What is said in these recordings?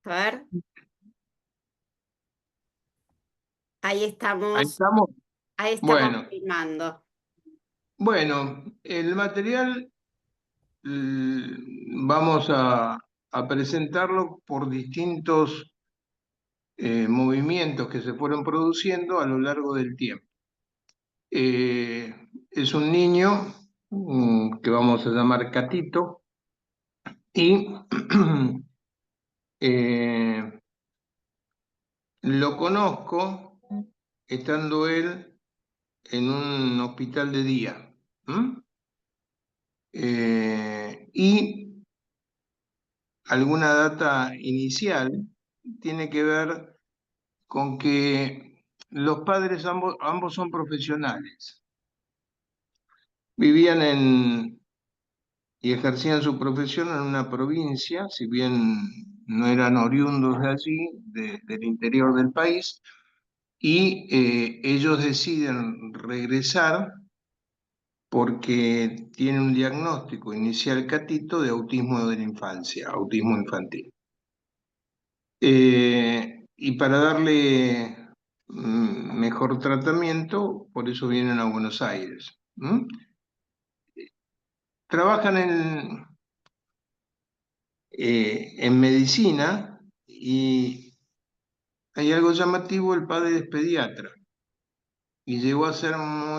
A ver, ahí Ahí estamos, estamos. ahí estamos Bueno, filmando. bueno, el material vamos a presentarlo por distintos movimientos que se fueron produciendo a lo largo del tiempo. Es un niño que vamos a llamar Catito y eh, lo conozco estando él en un hospital de día. ¿M? Y alguna data inicial tiene que ver con que los padres ambos son profesionales. Vivían y ejercían su profesión en una provincia, si bien no eran oriundos de allí, del interior del país, y ellos deciden regresar porque tiene un diagnóstico inicial Catito de autismo de la infancia, autismo infantil. Y para darle mejor tratamiento, por eso vienen a Buenos Aires. ¿M? Trabajan en medicina y hay algo llamativo, el padre es pediatra y llegó a ser a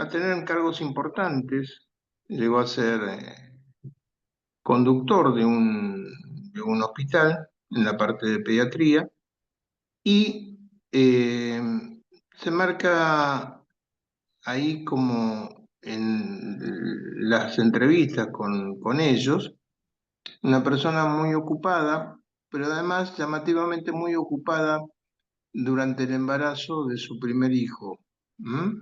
tener cargos importantes, llegó a ser conductor de un hospital en la parte de pediatría y eh, se marca ahí como en las entrevistas con ellos, una persona muy ocupada, pero además llamativamente muy ocupada durante el embarazo de su primer hijo. ¿M?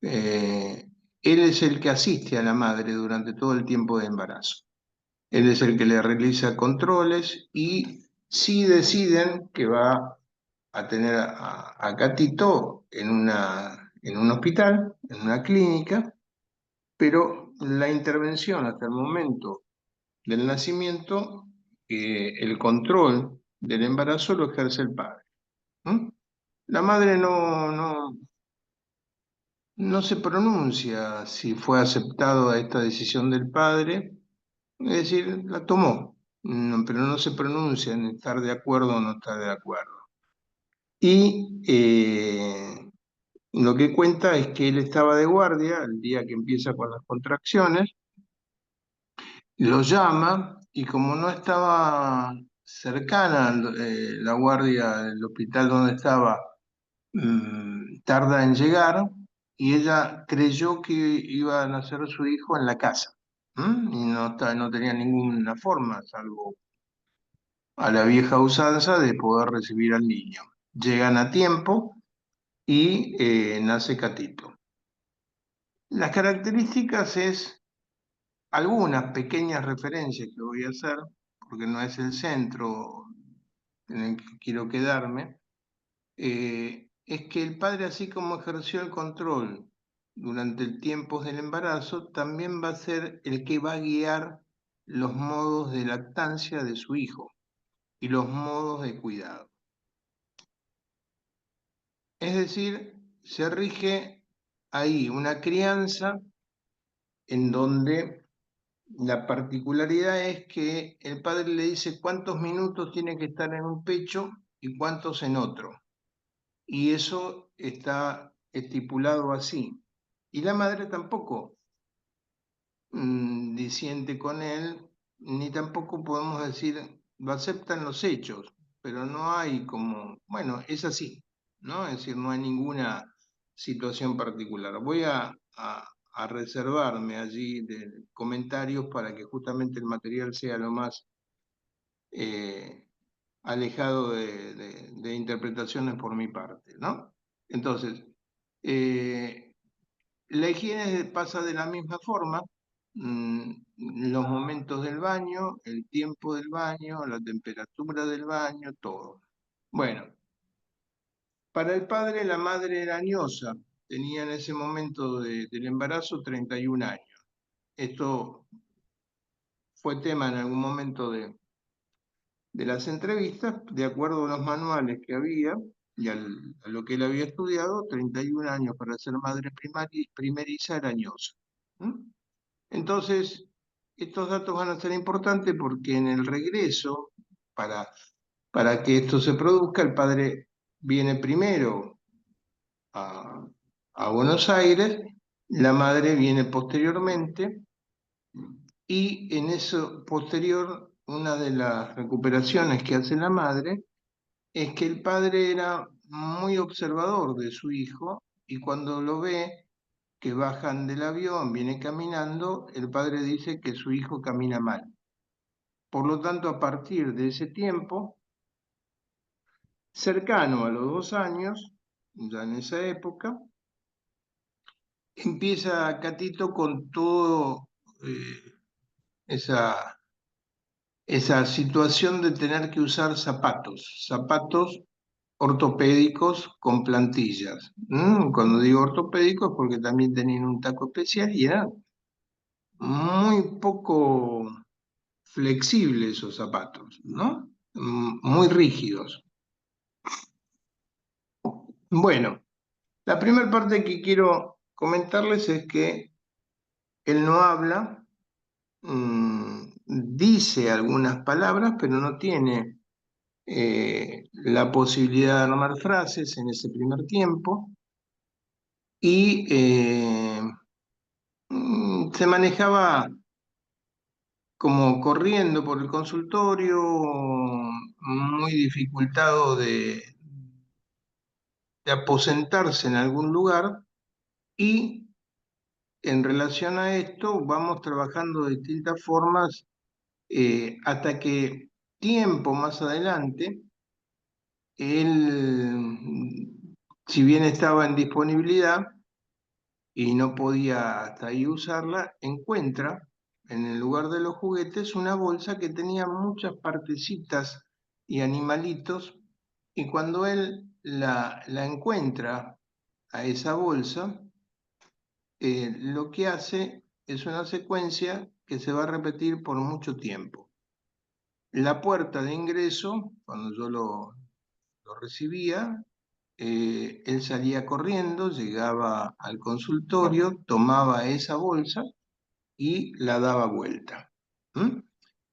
Eh, Él es el que asiste a la madre durante todo el tiempo de embarazo. Él es el que le realiza controles y si deciden que va a tener a Catito en un hospital, en una clínica, pero la intervención hasta el momento del nacimiento, el control del embarazo lo ejerce el padre. ¿M? La madre no se pronuncia si fue aceptado a esta decisión del padre, es decir, la tomó, pero no se pronuncia en estar de acuerdo o no estar de acuerdo. Y lo que cuenta es que él estaba de guardia el día que empieza con las contracciones, lo llama y como no estaba cercana la guardia del hospital donde estaba, tarda en llegar y ella creyó que iba a nacer su hijo en la casa. Y no tenía ninguna forma, salvo a la vieja usanza de poder recibir al niño. Llegan a tiempo y nace Catito. Las características es algunas pequeñas referencias que voy a hacer, porque no es el centro en el que quiero quedarme, es que el padre, así como ejerció el control durante el tiempo del embarazo, también va a ser el que va a guiar los modos de lactancia de su hijo y los modos de cuidado. Es decir, se rige ahí una crianza en donde la particularidad es que el padre le dice cuántos minutos tiene que estar en un pecho y cuántos en otro. Y eso está estipulado así. Y la madre tampoco disiente con él, ni tampoco podemos decir, lo aceptan los hechos, pero no hay como, bueno, es así, ¿no? Es decir, no hay ninguna situación particular. Voy a reservarme allí de comentarios para que justamente el material sea lo más eh, alejado de interpretaciones por mi parte, ¿no? Entonces, eh, la higiene pasa de la misma forma, los momentos del baño, el tiempo del baño, la temperatura del baño, todo. Bueno, para el padre la madre era añosa, tenía en ese momento del embarazo 31 años. Esto fue tema en algún momento de las entrevistas, de acuerdo a los manuales que había y a lo que él había estudiado, 31 años para ser madre primeriza arañosa. ¿Mm? Entonces, estos datos van a ser importantes porque en el regreso, para que esto se produzca, el padre viene primero a, a Buenos Aires, la madre viene posteriormente, y en eso posterior, una de las recuperaciones que hace la madre es que el padre era muy observador de su hijo y cuando lo ve que bajan del avión, viene caminando, el padre dice que su hijo camina mal. Por lo tanto, a partir de ese tiempo, cercano a los 2 años, ya en esa época, empieza Catito con todo esa, esa situación de tener que usar zapatos ortopédicos con plantillas. Cuando digo ortopédicos, porque también tenían un taco especial y eran muy poco flexibles esos zapatos, ¿no? Muy rígidos. Bueno, la primera parte que quiero comentarles es que él no habla, dice algunas palabras, pero no tiene la posibilidad de armar frases en ese primer tiempo y se manejaba como corriendo por el consultorio, muy dificultado de aposentarse en algún lugar y en relación a esto vamos trabajando de distintas formas hasta que tiempo más adelante él, si bien estaba en disponibilidad y no podía hasta ahí usarla, encuentra en el lugar de los juguetes una bolsa que tenía muchas partecitas y animalitos y cuando él la encuentra a esa bolsa, lo que hace es una secuencia que se va a repetir por mucho tiempo. La puerta de ingreso, cuando yo lo recibía, él salía corriendo, llegaba al consultorio, tomaba esa bolsa y la daba vuelta. ¿Mm?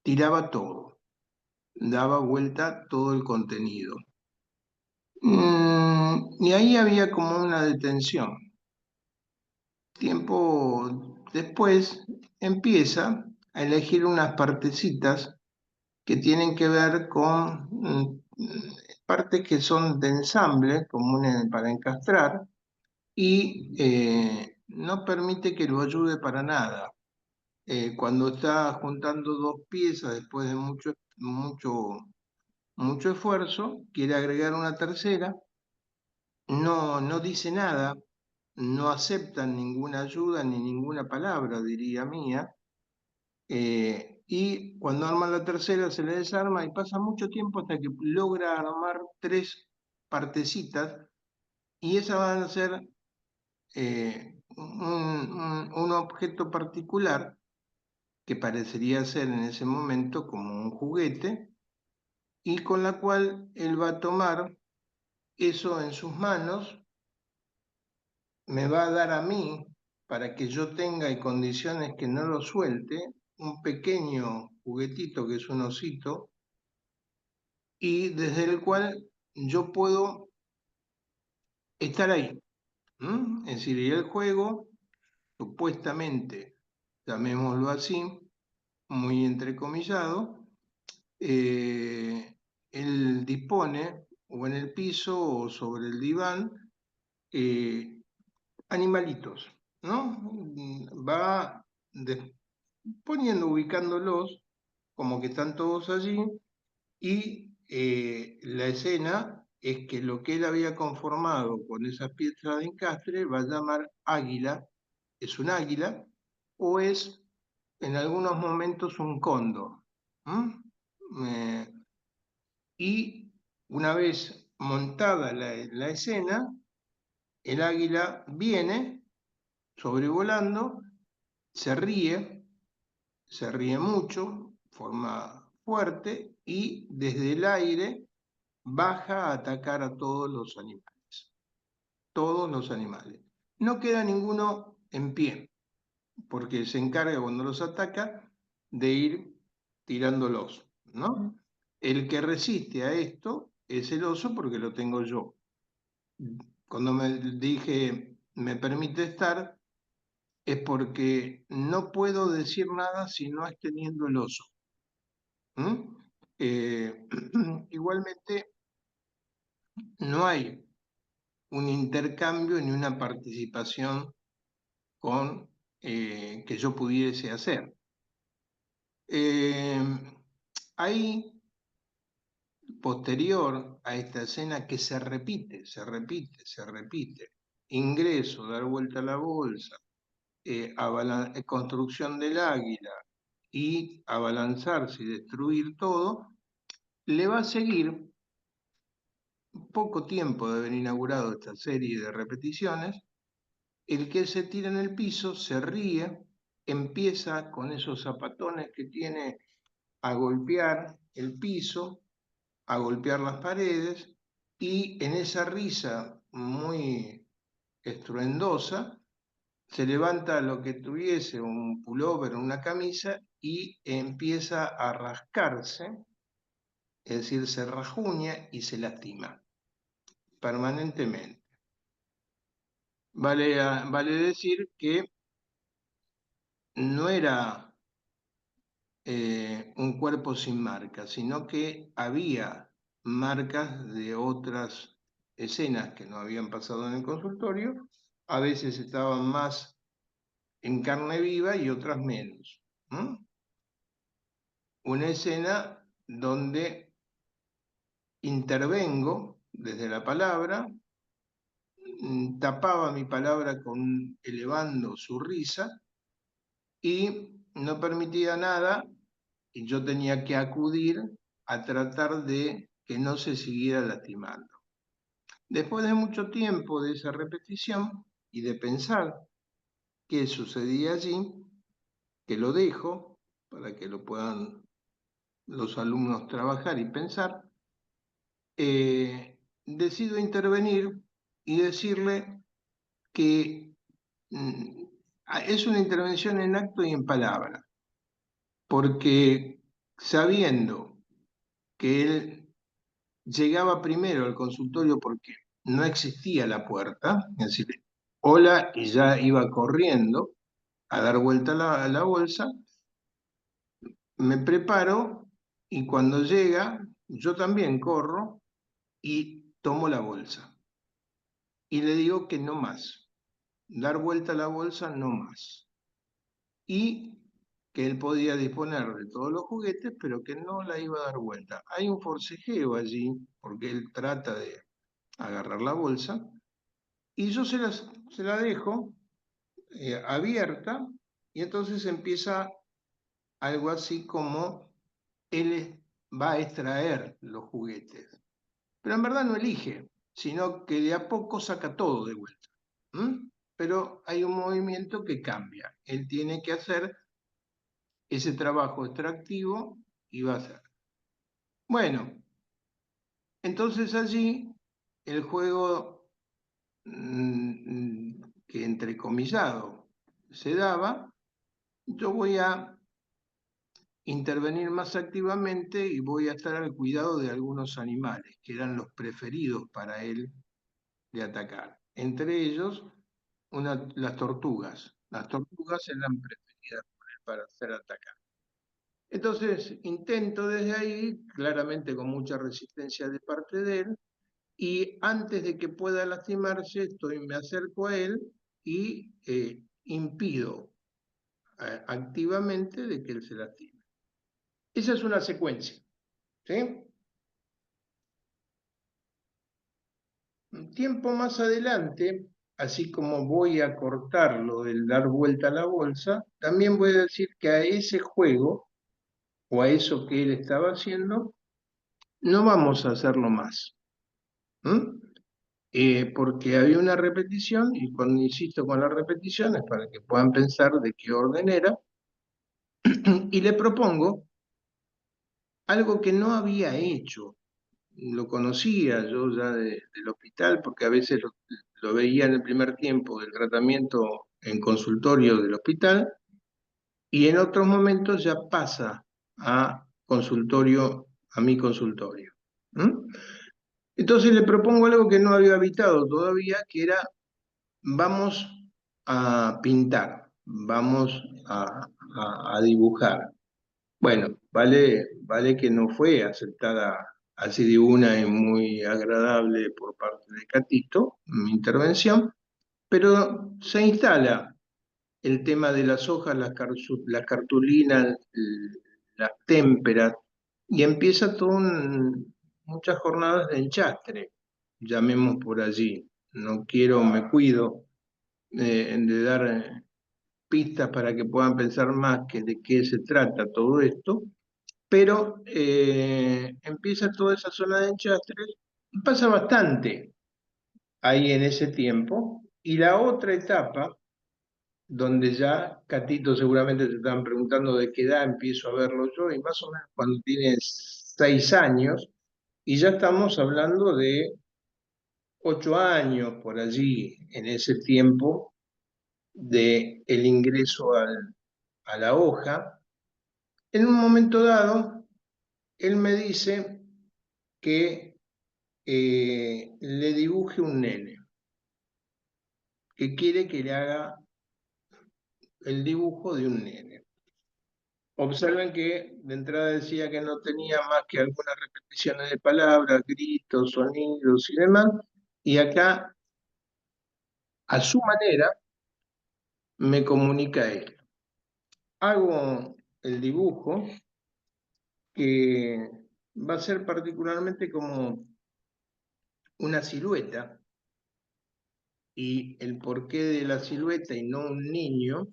Tiraba todo, daba vuelta todo el contenido. Y ahí había como una detención. Tiempo después empieza a elegir unas partecitas que tienen que ver con partes que son de ensamble, comunes para encastrar, y no permite que lo ayude para nada. Cuando está juntando dos piezas después de mucho esfuerzo, quiere agregar una tercera, no dice nada, no aceptan ninguna ayuda ni ninguna palabra, diría mía, y cuando arman la tercera se le desarma y pasa mucho tiempo hasta que logra armar tres partecitas y esas van a ser un objeto particular que parecería ser en ese momento como un juguete y con la cual él va a tomar eso en sus manos, me va a dar a mí, para que yo tenga y condiciones que no lo suelte, un pequeño juguetito que es un osito, y desde el cual yo puedo estar ahí. Es decir, y el juego, supuestamente, llamémoslo así, muy entrecomillado, él dispone o en el piso o sobre el diván eh, animalitos, ¿no? Va poniendo, ubicándolos como que están todos allí y la escena es que lo que él había conformado con esas piezas de encastre va a llamar águila, es un águila o es en algunos momentos un cóndor. Y una vez montada la escena, el águila viene sobrevolando, se ríe mucho, forma fuerte, y desde el aire baja a atacar a todos los animales. Todos los animales. No queda ninguno en pie, porque se encarga cuando los ataca de ir tirándolos, ¿no? El que resiste a esto es el oso porque lo tengo yo. Cuando me dije, me permite estar, es porque no puedo decir nada si no es teniendo el oso. Igualmente, no hay un intercambio ni una participación con que yo pudiese hacer. Ahí, posterior a esta escena que se repite, ingreso, dar vuelta a la bolsa, construcción del águila y abalanzarse y destruir todo, le va a seguir poco tiempo de haber inaugurado esta serie de repeticiones, el que se tira en el piso, se ríe, empieza con esos zapatones que tiene a golpear el piso, a golpear las paredes, y en esa risa muy estruendosa se levanta lo que tuviese, un pullover o una camisa, y empieza a rascarse, es decir, se rajuña y se lastima permanentemente. Vale decir que no era un cuerpo sin marcas, sino que había marcas de otras escenas que no habían pasado en el consultorio, a veces estaban más en carne viva y otras menos. Una escena donde intervengo desde la palabra, tapaba mi palabra elevando su risa y no permitía nada, y yo tenía que acudir a tratar de que no se siguiera lastimando. Después de mucho tiempo de esa repetición y de pensar qué sucedía allí, que lo dejo para que lo puedan los alumnos trabajar y pensar, decido intervenir y decirle que es una intervención en acto y en palabra, porque sabiendo que él llegaba primero al consultorio porque no existía la puerta, es decir, hola, y ya iba corriendo a dar vuelta a la bolsa, me preparo y cuando llega, yo también corro y tomo la bolsa. Y le digo que no más, dar vuelta a la bolsa no más. Y que él podía disponer de todos los juguetes, pero que no la iba a dar vuelta. Hay un forcejeo allí, porque él trata de agarrar la bolsa, y yo se la dejo abierta, y entonces empieza algo así como él va a extraer los juguetes. Pero en verdad no elige, sino que de a poco saca todo de vuelta. Pero hay un movimiento que cambia. Él tiene que hacer ese trabajo extractivo y va a hacer. Bueno, entonces allí el juego que entrecomillado se daba, yo voy a intervenir más activamente y voy a estar al cuidado de algunos animales, que eran los preferidos para él de atacar. Entre ellos, las tortugas. Las tortugas eran preferidas por él para ser atacadas. Entonces, intento desde ahí, claramente con mucha resistencia de parte de él, y antes de que pueda lastimarse, me acerco a él y impido activamente de que él se lastime. Esa es una secuencia, ¿sí? Un tiempo más adelante, así como voy a cortarlo del dar vuelta a la bolsa, también voy a decir que a ese juego o a eso que él estaba haciendo, no vamos a hacerlo más. Porque había una repetición, y cuando insisto con las repeticiones, para que puedan pensar de qué orden era, y le propongo algo que no había hecho. Lo conocía yo ya del hospital porque a veces lo veía en el primer tiempo del tratamiento en consultorio del hospital y en otros momentos ya pasa a consultorio, a mi consultorio. ¿Mm? Entonces le propongo algo que no había habitado todavía, que era vamos a pintar, vamos a dibujar. Bueno, vale que no fue aceptada así de una y muy agradable por parte de Catito, mi intervención, pero se instala el tema de las hojas, las cartulinas, las témperas, y empieza muchas jornadas de enchastre, llamemos por allí. No quiero, me cuido de dar pistas para que puedan pensar más que de qué se trata todo esto, pero empieza toda esa zona de enchastre, pasa bastante ahí en ese tiempo, y la otra etapa donde ya, Catito, seguramente te estaban preguntando de qué edad empiezo a verlo yo, y más o menos cuando tienes 6 años, y ya estamos hablando de 8 años por allí, en ese tiempo de el ingreso a la hoja. En un momento dado, él me dice que le dibuje un nene, que quiere que le haga el dibujo de un nene. Observen que de entrada decía que no tenía más que algunas repeticiones de palabras, gritos, sonidos y demás, y acá, a su manera, me comunica esto. Hago el dibujo que va a ser particularmente como una silueta, y el porqué de la silueta y no un niño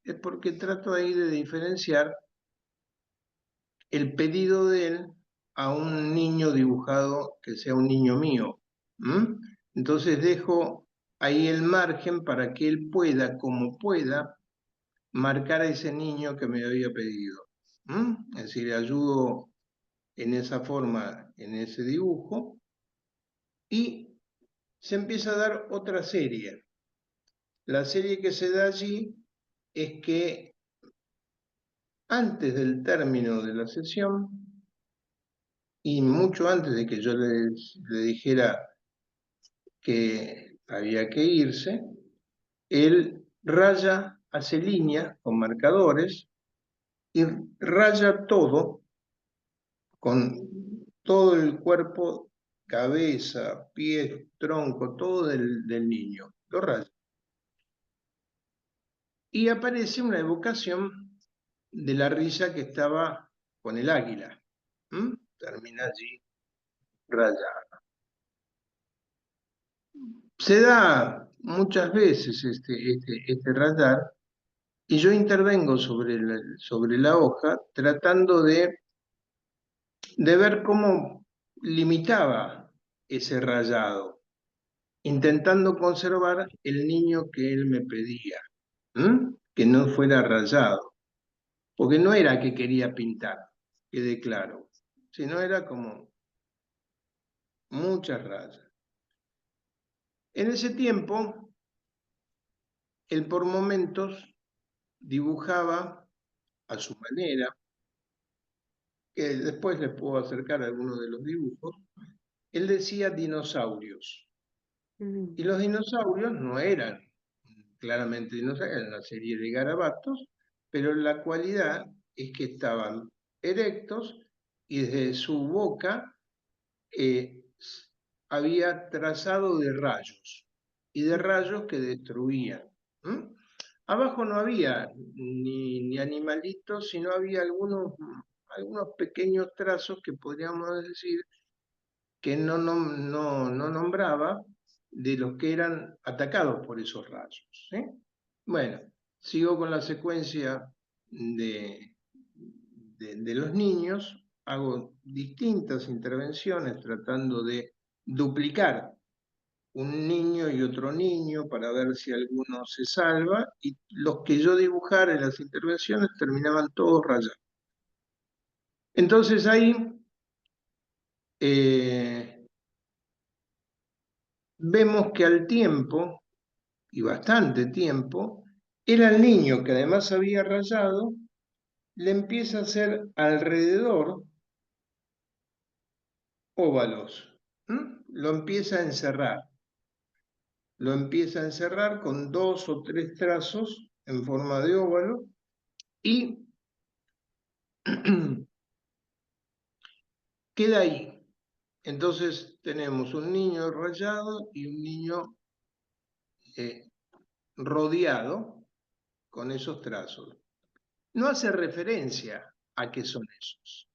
es porque trato ahí de diferenciar el pedido de él a un niño dibujado que sea un niño mío. ¿M? Entonces dejo ahí el margen para que él pueda, como pueda, marcar a ese niño que me había pedido. ¿M? Es decir, ayudo en esa forma, en ese dibujo, y se empieza a dar otra serie. La serie que se da allí es que antes del término de la sesión, y mucho antes de que yo le dijera que había que irse, él raya, hace líneas con marcadores y raya todo con todo el cuerpo, cabeza, pies, tronco, todo del niño. Lo raya. Y aparece una evocación de la risa que estaba con el águila. ¿Mm? Termina allí rayada. Se da muchas veces este rayar, y yo intervengo sobre la hoja tratando de ver cómo limitaba ese rayado, intentando conservar el niño que él me pedía, que no fuera rayado, porque no era que quería pintar, quede claro, sino era como muchas rayas. En ese tiempo, él por momentos dibujaba a su manera, que después les puedo acercar algunos de los dibujos. Él decía dinosaurios, Mm. y los dinosaurios no eran claramente dinosaurios, eran una serie de garabatos, pero la cualidad es que estaban erectos y desde su boca eh, había trazado de rayos, y de rayos que destruían. ¿M? Abajo no había ni animalitos, sino había algunos pequeños trazos que podríamos decir que no nombraba, de los que eran atacados por esos rayos. ¿Sí? Bueno, sigo con la secuencia de los niños, hago distintas intervenciones tratando de duplicar un niño y otro niño para ver si alguno se salva, y los que yo dibujara en las intervenciones terminaban todos rayados. Entonces ahí vemos que al tiempo, y bastante tiempo, era el niño que además había rayado, le empieza a hacer alrededor óvalos. Lo empieza a encerrar. Lo empieza a encerrar con 2 o 3 trazos en forma de óvalo y queda ahí. Entonces tenemos un niño rayado y un niño rodeado con esos trazos. No hace referencia a qué son esos.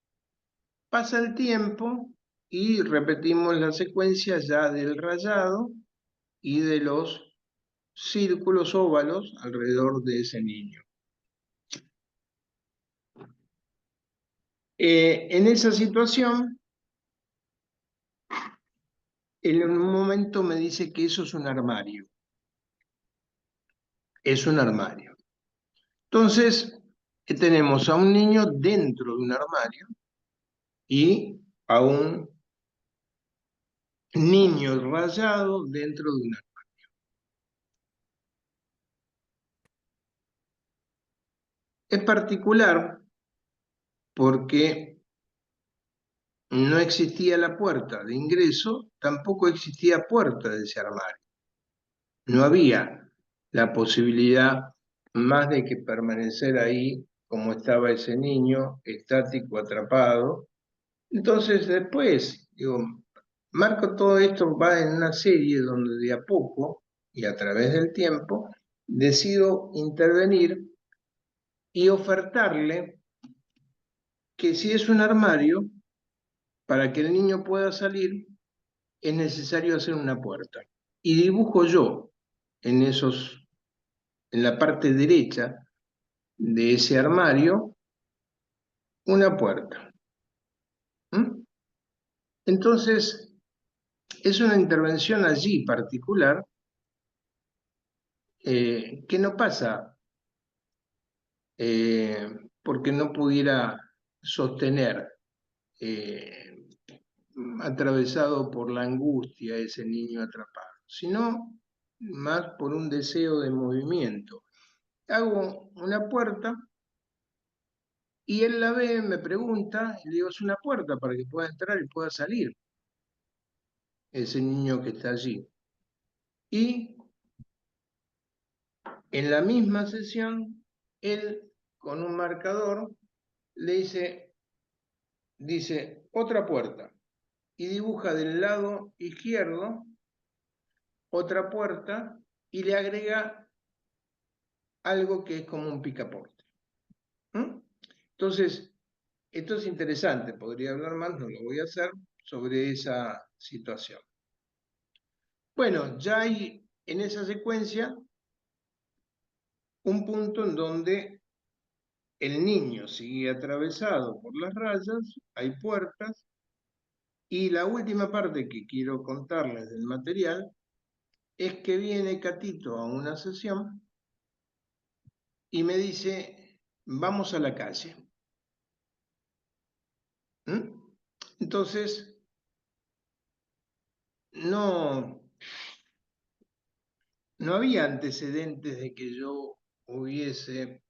Pasa el tiempo y repetimos la secuencia ya del rayado y de los círculos óvalos alrededor de ese niño. En esa situación, en un momento me dice que eso es un armario. Es un armario. Entonces, tenemos a un niño dentro de un armario y a un niño rayado dentro de un armario. Es particular porque no existía la puerta de ingreso, tampoco existía puerta de ese armario. No había la posibilidad más de que permanecer ahí como estaba ese niño, estático, atrapado. Entonces después, digo, Marco, todo esto va en una serie donde de a poco y a través del tiempo decido intervenir y ofertarle que si es un armario, para que el niño pueda salir, es necesario hacer una puerta. Y dibujo yo en en la parte derecha de ese armario una puerta. Entonces, es una intervención allí particular que no pasa porque no pudiera sostener, eh, atravesado por la angustia ese niño atrapado, sino más por un deseo de movimiento. Hago una puerta y él la ve, me pregunta, y le digo, es una puerta para que pueda entrar y pueda salir ese niño que está allí. Y en la misma sesión, él con un marcador le dice otra puerta y dibuja del lado izquierdo otra puerta y le agrega algo que es como un picaporte. Entonces, esto es interesante, podría hablar más, no lo voy a hacer, sobre esa situación. Bueno, ya hay en esa secuencia un punto en donde el niño sigue atravesado por las rayas, hay puertas, y la última parte que quiero contarles del material es que viene Catito a una sesión y me dice, vamos a la calle. Entonces, no había antecedentes de que yo hubiese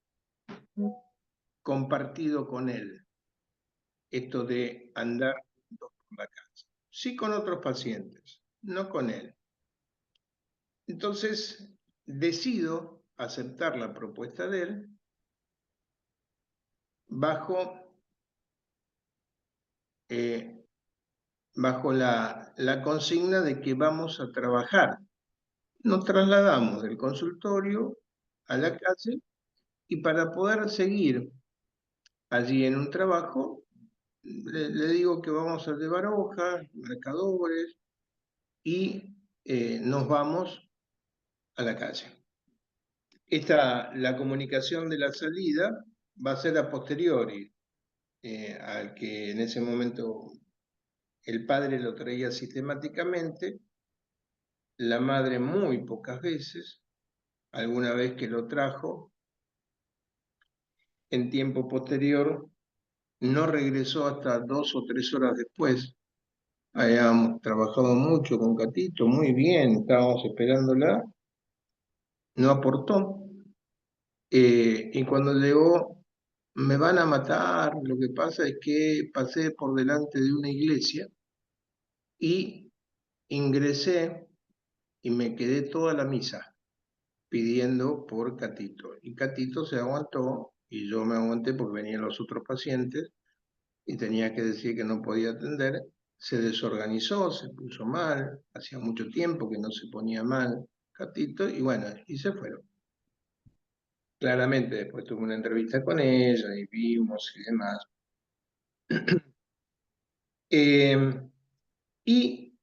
compartido con él esto de andar por la calle. Sí con otros pacientes, no con él. Entonces, decido aceptar la propuesta de él bajo, bajo la consigna de que vamos a trabajar. Nos trasladamos del consultorio a la calle y para poder seguir allí en un trabajo, le digo que vamos a llevar hojas, marcadores y nos vamos a la calle. La comunicación de la salida va a ser a posteriori, al que en ese momento el padre lo traía sistemáticamente, la madre muy pocas veces, alguna vez que lo trajo, en tiempo posterior no regresó hasta 2 o 3 horas después. Habíamos trabajado mucho con Catito, muy bien, estábamos esperándola, no aportó. Y cuando llegó, me van a matar, lo que pasa es que pasé por delante de una iglesia y ingresé y me quedé toda la misa pidiendo por Catito. Y Catito se aguantó y yo me aguanté porque venían los otros pacientes y tenía que decir que no podía atender. Se desorganizó, se puso mal, hacía mucho tiempo que no se ponía mal Catito y bueno, y se fueron. Claramente después tuve una entrevista con ella y vimos y demás. Y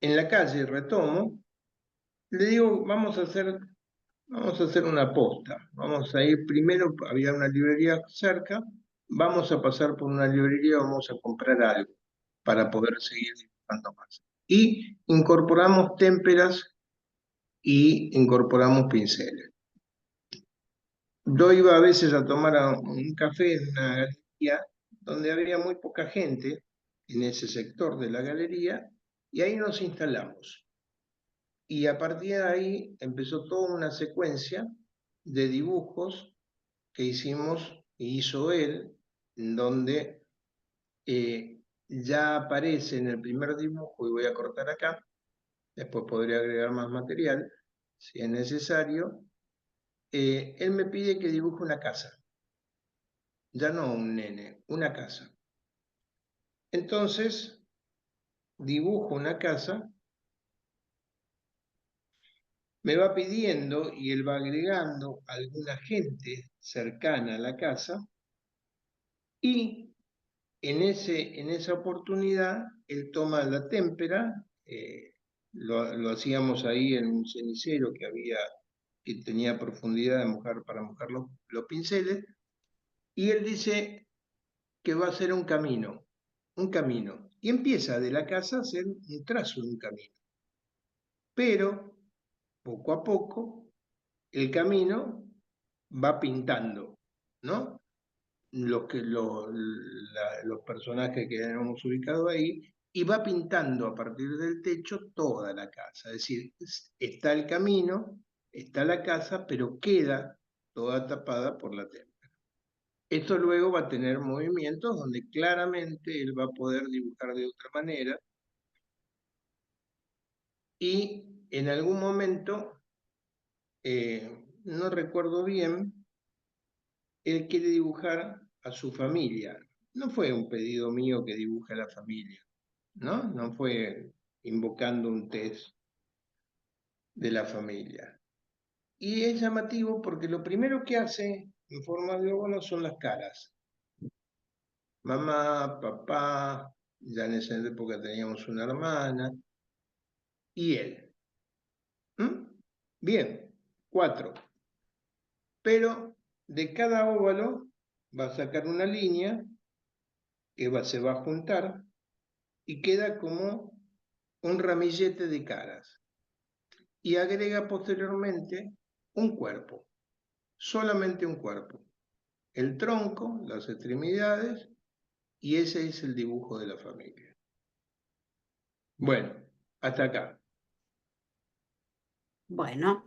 en la calle, retomo, le digo, vamos a hacer una posta. Vamos a ir primero, había una librería cerca, vamos a pasar por una librería, vamos a comprar algo para poder seguir dibujando más. Y incorporamos témperas y incorporamos pinceles. Yo iba a veces a tomar un café en una galería donde había muy poca gente en ese sector de la galería y ahí nos instalamos. Y a partir de ahí empezó toda una secuencia de dibujos que hicimos y hizo él, en donde ya aparece en el primer dibujo, y voy a cortar acá, después podría agregar más material, si es necesario. Él me pide que dibuje una casa, ya no un nene, una casa. Entonces, dibujo una casa, me va pidiendo y él va agregando alguna gente cercana a la casa y en esa oportunidad él toma la témpera, lo hacíamos ahí en un cenicero que tenía profundidad para mojar los pinceles, y él dice que va a hacer un camino, y empieza de la casa a hacer un trazo de un camino, pero poco a poco el camino va pintando, ¿no? Los personajes que hemos ubicado ahí, y va pintando a partir del techo toda la casa. Es decir, está el camino, está la casa, pero queda toda tapada por la témpera. Esto luego va a tener movimientos donde claramente él va a poder dibujar de otra manera y en algún momento, no recuerdo bien, él quiere dibujar a su familia. No fue un pedido mío que dibuje a la familia, ¿no? No fue invocando un test de la familia. Y es llamativo porque lo primero que hace en forma de óvalo son las caras. Mamá, papá, ya en esa época teníamos una hermana, y él. ¿Mm? Bien, 4. Pero de cada óvalo va a sacar una línea se va a juntar y queda como un ramillete de caras. Y agrega posteriormente un cuerpo, solamente un cuerpo. El tronco, las extremidades, y ese es el dibujo de la familia. Bueno, hasta acá. Bueno.